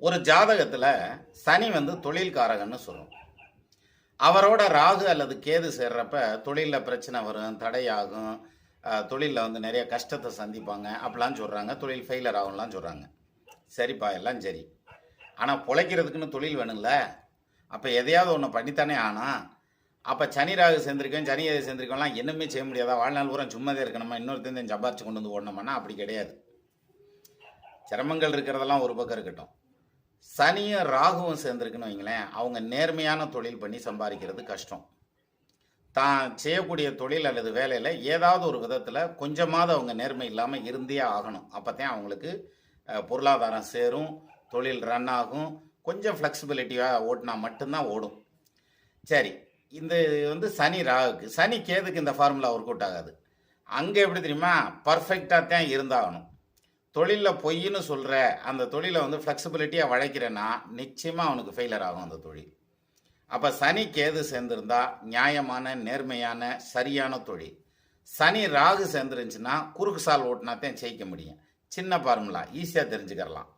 ஒரு ஜாதகத்தில் சனி தொழில்காரகன்னு சொல்லும். அவரோட ராகு அல்லது கேது சேர்றப்ப தொழிலில் பிரச்சனை வரும், தடையாகும், தொழிலில் நிறைய கஷ்டத்தை சந்திப்பாங்க அப்படிலாம் சொல்கிறாங்க. தொழில் ஃபெயிலர் ஆகும்லாம் சொல்கிறாங்க. சரிப்பா, எல்லாம் சரி. ஆனால் பிழைக்கிறதுக்குன்னு தொழில் வேணும்ல. அப்போ எதையாவது ஒன்று பண்ணித்தானே ஆனால் அப்போ சனி ராகு சேர்ந்திருக்கேன், சனி எதை சேர்ந்திருக்கோம்லாம் என்னமே செய்ய முடியாதா? வாழ்நாள் பூரா சும்மாதே இருக்கணுமா? இன்னொருத்தன் சம்பாரிச்சு கொண்டு வந்து ஓடணுமானா அப்படி கிடையாது. சிரமங்கள் இருக்கிறதெல்லாம் ஒரு பக்கம் இருக்கட்டும். சனியும் ராகுவும் சேர்ந்துருக்குன்னு வைங்களேன், அவங்க நேர்மையான தொழில் பண்ணி சம்பாதிக்கிறது கஷ்டம். தான் செய்யக்கூடிய தொழில் அல்லது வேலையில் ஏதாவது ஒரு விதத்தில் கொஞ்சமாவது அவங்க நேர்மை இல்லாமல் இருந்தே ஆகணும். அப்போ தான் அவங்களுக்கு பொருளாதாரம் சேரும், தொழில் ரன் ஆகும். கொஞ்சம் ஃப்ளெக்சிபிலிட்டியாக ஓட்டினா மட்டும்தான் ஓடும். சரி, இந்த சனி ராகுக்கு. சனி கேதுக்கு இந்த ஃபார்முலா ஒர்க் அவுட் ஆகாது. அங்கே எப்படி தெரியுமா? பர்ஃபெக்டாக தான் இருந்தாகணும். தொழிலில் பொய்ன்னு சொல்கிற அந்த தொழிலை ஃப்ளெக்சிபிலிட்டியாக வளைக்கிறேன்னா நிச்சயமாக அவனுக்கு ஃபெயிலர் ஆகும் அந்த தொழில். அப்போ சனி கேது சேர்ந்துருந்தா நியாயமான, நேர்மையான, சரியான தொழில். சனி ராகு சேர்ந்துருந்துச்சுன்னா குறுக்கு சால் ஓட்டினா தான் ஜெயிக்க முடியும். சின்ன ஃபார்முலா, ஈஸியாக தெரிஞ்சுக்கலாம்.